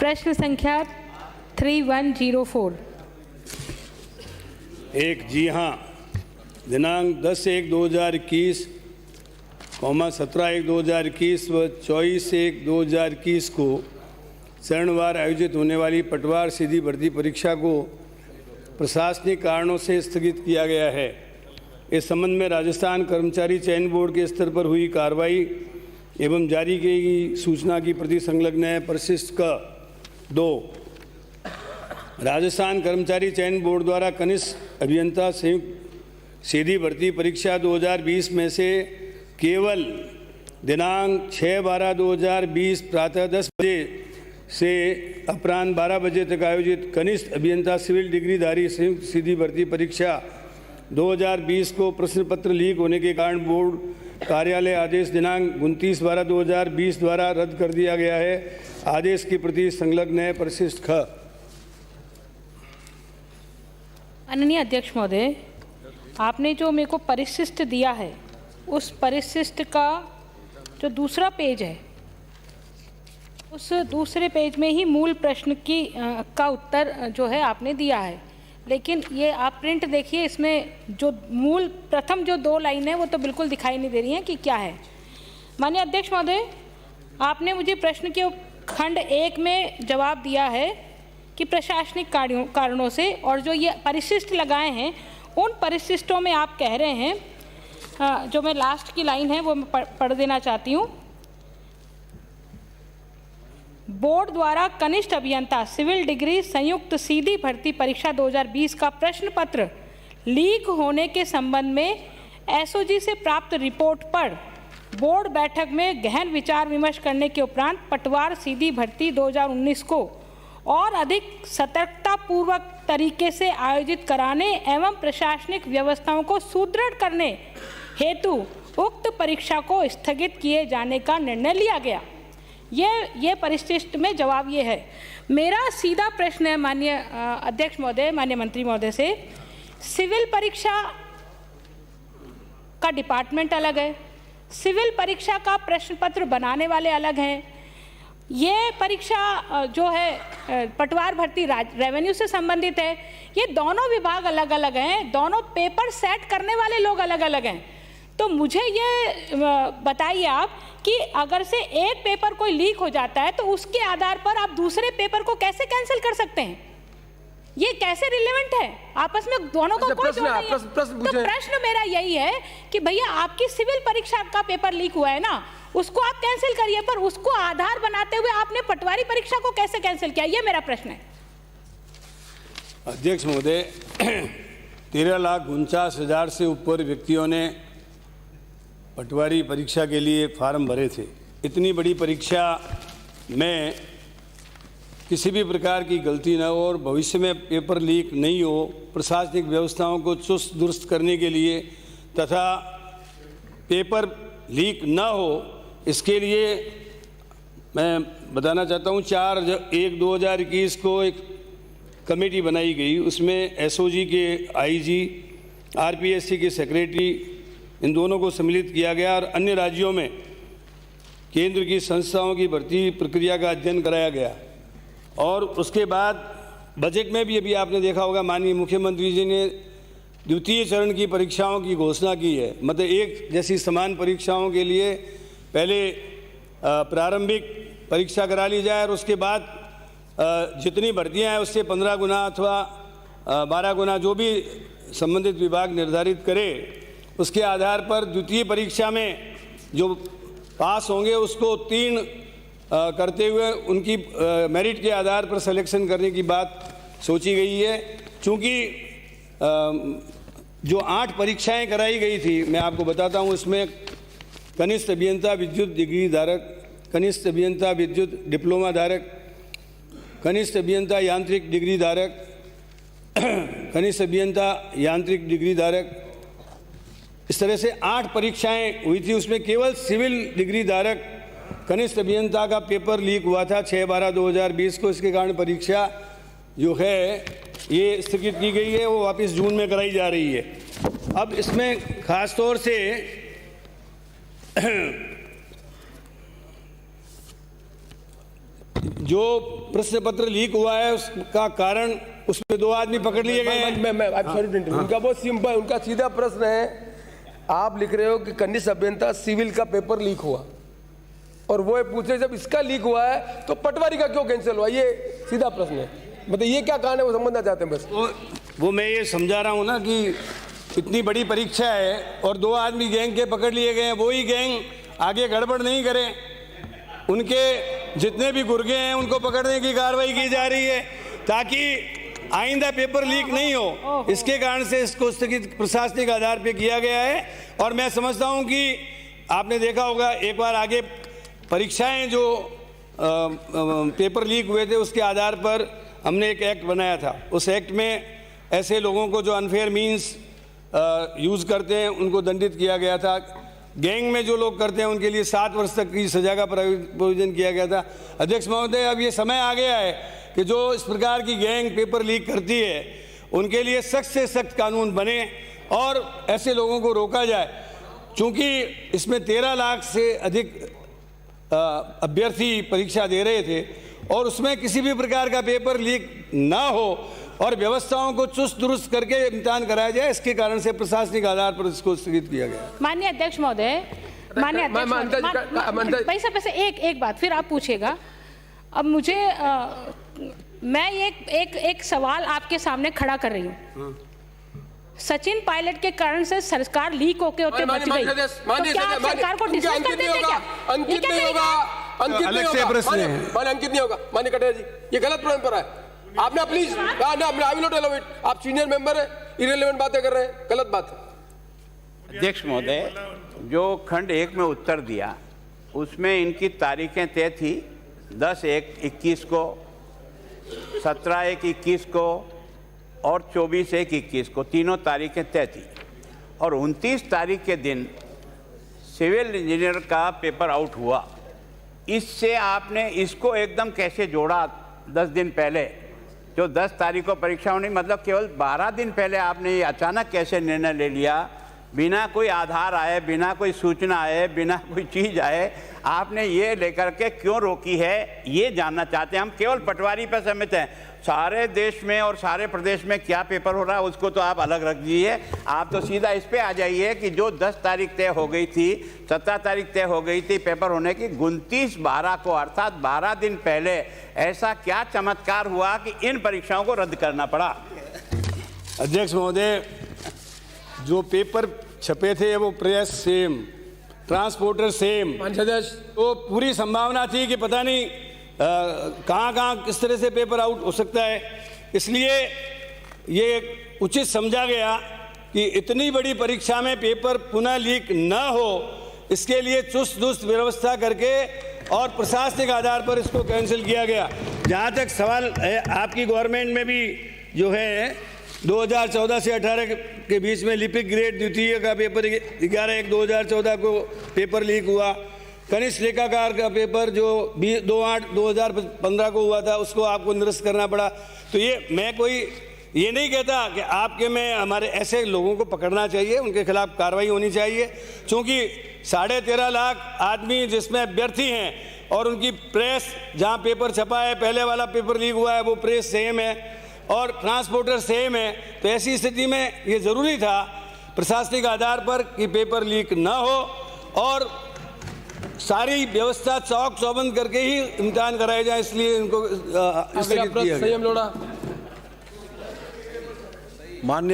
प्रश्न संख्या 3104। एक, जी हाँ, दिनांक 10/1/2021, 17/1/2021 व 24/1/2021 को चरणवार आयोजित होने वाली पटवार सीधी भर्ती परीक्षा को प्रशासनिक कारणों से स्थगित किया गया है। इस संबंध में राजस्थान कर्मचारी चयन बोर्ड के स्तर पर हुई कार्रवाई एवं जारी की गई सूचना की प्रति संलग्न है। परिशिष्ट क 2, राजस्थान कर्मचारी चयन बोर्ड द्वारा कनिष्ठ अभियंता संयुक्त सीधी भर्ती परीक्षा 2020 में से केवल दिनांक 6/12/2020 प्रातः 10 बजे से अपराह्न 12 बजे तक आयोजित कनिष्ठ अभियंता सिविल डिग्रीधारी संयुक्त सीधी भर्ती परीक्षा 2020 को प्रश्न पत्र लीक होने के कारण बोर्ड कार्यालय आदेश दिनांक 29/12/2020 द्वारा रद्द कर दिया गया है। आदेश की प्रति संलग्न है। परिशिष्ट ख। माननीय अध्यक्ष महोदय, आपने जो मेरे को परिशिष्ट दिया है, उस परिशिष्ट का जो दूसरा पेज है, उस दूसरे पेज में ही मूल प्रश्न का उत्तर जो है आपने दिया है। लेकिन ये आप प्रिंट देखिए, इसमें जो मूल प्रथम जो 2 लाइन है वो तो बिल्कुल दिखाई नहीं दे रही हैं कि क्या है। माननीय अध्यक्ष महोदय, आपने मुझे प्रश्न के खंड 1 में जवाब दिया है कि प्रशासनिक कारणों से, और जो ये परिशिष्ट लगाए हैं उन परिशिष्टों में आप कह रहे हैं, जो मैं लास्ट की लाइन है वो मैं पढ़ देना चाहती हूँ। बोर्ड द्वारा कनिष्ठ अभियंता सिविल डिग्री संयुक्त सीधी भर्ती परीक्षा 2020 का प्रश्न पत्र लीक होने के संबंध में एसओजी से प्राप्त रिपोर्ट पर बोर्ड बैठक में गहन विचार विमर्श करने के उपरांत पटवार सीधी भर्ती 2019 को और अधिक सतर्कता पूर्वक तरीके से आयोजित कराने एवं प्रशासनिक व्यवस्थाओं को सुदृढ़ करने हेतु उक्त परीक्षा को स्थगित किए जाने का निर्णय लिया गया। ये परिशिष्ट में जवाब ये है। मेरा सीधा प्रश्न है माननीय अध्यक्ष महोदय, माननीय मंत्री महोदय से, सिविल परीक्षा का डिपार्टमेंट अलग है, सिविल परीक्षा का प्रश्न पत्र बनाने वाले अलग हैं, ये परीक्षा जो है पटवार भर्ती रेवेन्यू से संबंधित है, ये दोनों विभाग अलग अलग हैं, दोनों पेपर सेट करने वाले लोग अलग अलग हैं। तो मुझे ये बताइए आप कि अगर से एक पेपर कोई लीक हो जाता है तो उसके आधार पर आप दूसरे पेपर को कैसे कैंसिल कर सकते हैं? ये कैसे रिलेवेंट है? आपस में दोनों को कोई जोड़ नहीं है। तो प्रश्न मेरा यही है कि भैया आपकी सिविल परीक्षा का पेपर लीक हुआ है ना, उसको आप कैंसिल करिए, पर उसको आधार बनाते हुए आपने पटवारी परीक्षा को कैसे कैंसिल किया? ये मेरा प्रश्न है। अध्यक्ष महोदय, 13,49,000 से ऊपर व्यक्तियों ने पटवारी परीक्षा के लिए फार्म भरे थे। इतनी बड़ी परीक्षा में किसी भी प्रकार की गलती न हो और भविष्य में पेपर लीक नहीं हो, प्रशासनिक व्यवस्थाओं को चुस्त दुरुस्त करने के लिए तथा पेपर लीक न हो, इसके लिए मैं बताना चाहता हूँ 4/1/2021 को एक कमेटी बनाई गई। उसमें एसओजी के आईजी, आरपीएससी के सेक्रेटरी, इन दोनों को सम्मिलित किया गया और अन्य राज्यों में केंद्र की संस्थाओं की भर्ती प्रक्रिया का अध्ययन कराया गया। और उसके बाद बजट में भी अभी आपने देखा होगा, माननीय मुख्यमंत्री जी ने द्वितीय चरण की परीक्षाओं की घोषणा की है। मतलब एक जैसी समान परीक्षाओं के लिए पहले प्रारंभिक परीक्षा करा ली जाए और उसके बाद जितनी भर्तियां हैं उससे 15 गुना अथवा 12 गुना जो भी संबंधित विभाग निर्धारित करे, उसके आधार पर द्वितीय परीक्षा में जो पास होंगे उसको 3 करते हुए उनकी मेरिट के आधार पर सिलेक्शन करने की बात सोची गई है। चूँकि जो 8 परीक्षाएं कराई गई थी, मैं आपको बताता हूँ, इसमें कनिष्ठ अभियंता विद्युत डिग्री धारक, कनिष्ठ अभियंता विद्युत डिप्लोमा धारक, कनिष्ठ अभियंता यांत्रिक डिग्री धारक, कनिष्ठ अभियंता यांत्रिक डिग्री धारक, इस तरह से 8 परीक्षाएं हुई थी। उसमें केवल सिविल डिग्री धारक कनिष्ठ अभियंता का पेपर लीक हुआ था 6/12/2020 को। इसके कारण परीक्षा जो है ये स्थगित की गई है, वो वापस जून में कराई जा रही है। अब इसमें खास तौर से जो प्रश्न पत्र लीक हुआ है उसका कारण, उसमें 2 आदमी पकड़ लिए गए हैं। मैं सॉरी टू इंटरप्ट। उनका बहुत सिंपल, उनका सीधा प्रश्न है, आप लिख रहे हो कि कनिष्ठ अभियंता सिविल का पेपर लीक हुआ, और वो ये पूछे जब इसका लीक हुआ है तो पटवारी का क्यों कैंसिल हुआ, ये सीधा प्रश्न है। मतलब ये क्या कारण है वो समझना चाहते हैं बस। वो मैं ये समझा रहा हूँ ना कि इतनी बड़ी परीक्षा है और 2 आदमी गैंग के पकड़ लिए गए हैं, वो ही गैंग आगे गड़बड़ नहीं करें, उनके जितने भी गुर्गे हैं उनको पकड़ने की कार्रवाई की जा रही है ताकि आइंदा पेपर लीक नहीं हो। इसके कारण से इसको स्थगित प्रशासनिक आधार पे किया गया है। और मैं समझता हूं कि आपने देखा होगा एक बार आगे परीक्षाएं जो पेपर लीक हुए थे उसके आधार पर हमने एक एक्ट बनाया था। उस एक्ट में ऐसे लोगों को जो अनफेयर मीन्स यूज़ करते हैं उनको दंडित किया गया था। गैंग में जो लोग करते हैं उनके लिए 7 वर्ष तक की सजा का प्रोविजन किया गया था। अध्यक्ष महोदय, अब ये समय आ गया है कि जो इस प्रकार की गैंग पेपर लीक करती है उनके लिए सख्त से सख्त कानून बने और ऐसे लोगों को रोका जाए। चूँकि इसमें 13 लाख से अधिक अभ्यर्थी परीक्षा दे रहे थे और उसमें किसी भी प्रकार का पेपर लीक ना हो और व्यवस्थाओं को चुस्त दुरुस्त करके इम्तिहान कराया जाए, इसके कारण से प्रशासनिक आधार पर इसको स्थगित किया गया। माननीय अध्यक्ष महोदय, पैसा एक बात फिर आप पूछिएगा। अब मुझे मैं एक सवाल आपके सामने खड़ा कर रही हूँ। सचिन पायलट के कारण से सरकार लीक होके बच गई, तो क्या आप सरकार को डिसमिस कर देंगे क्या? अंकित नहीं होगा, अंकित नहीं होगा, अंकित नहीं होगा। माननीय कटारिया जी, ये गलत परंपरा है। आपने please I will not allow it. आप सीनियर मेंबर है, इररिलेवेंट बातें कर रहे हैं, गलत बात है। अध्यक्ष महोदय, जो खंड 1 में उत्तर दिया उसमें इनकी तारीखें तय थी 10/1/21 को, 17/1/21 को और 24/1/21 को, तीनों तारीखें तय थी। और 29 तारीख के दिन सिविल इंजीनियर का पेपर आउट हुआ। इससे आपने इसको एकदम कैसे जोड़ा 10 दिन पहले, जो 10 तारीख को परीक्षा होनी, मतलब केवल 12 दिन पहले आपने ये अचानक कैसे निर्णय ले लिया, बिना कोई आधार आए, बिना कोई सूचना आए, बिना कोई चीज़ आए, आपने ये लेकर के क्यों रोकी है, ये जानना चाहते हैं हम। केवल पटवारी पर सहमत हैं, सारे देश में और सारे प्रदेश में क्या पेपर हो रहा है उसको तो आप अलग रख दीजिए। आप तो सीधा इस पे आ जाइए कि जो 10 तारीख तय हो गई थी, 17 तारीख तय हो गई थी पेपर होने की, 29/12 को अर्थात 12 दिन पहले ऐसा क्या चमत्कार हुआ कि इन परीक्षाओं को रद्द करना पड़ा? अध्यक्ष महोदय, जो पेपर छपे थे वो प्रेस सेम, ट्रांसपोर्टर सेम, तो पूरी संभावना थी कि पता नहीं कहाँ किस तरह से पेपर आउट हो सकता है। इसलिए ये उचित समझा गया कि इतनी बड़ी परीक्षा में पेपर पुनः लीक न हो, इसके लिए चुस्त दुरुस्त व्यवस्था करके और प्रशासनिक आधार पर इसको कैंसिल किया गया। जहाँ तक सवाल है, आपकी गवर्नमेंट में भी जो है 2014 से 18 के बीच में लिपिक ग्रेड द्वितीय का पेपर 11/1/2014 को पेपर लीक हुआ। कनिष्ठ लेखाकार का पेपर जो 2/8/2015 को हुआ था उसको आपको निरस्त करना पड़ा। तो ये मैं कोई ये नहीं कहता कि आपके में हमारे ऐसे लोगों को पकड़ना चाहिए, उनके खिलाफ कार्रवाई होनी चाहिए। चूँकि 13.5 लाख आदमी जिसमें अभ्यर्थी हैं और उनकी प्रेस, जहाँ पेपर छपा है, पहले वाला पेपर लीक हुआ है वो प्रेस सेम है और ट्रांसपोर्टर सेम है, तो ऐसी स्थिति में ये ज़रूरी था प्रशासनिक आधार पर कि पेपर लीक ना हो और सारी व्यवस्था चौक चौबंद करके ही इम्तिहान कराए जाए। इसलिए इनको संयम लोड़ा। माननीय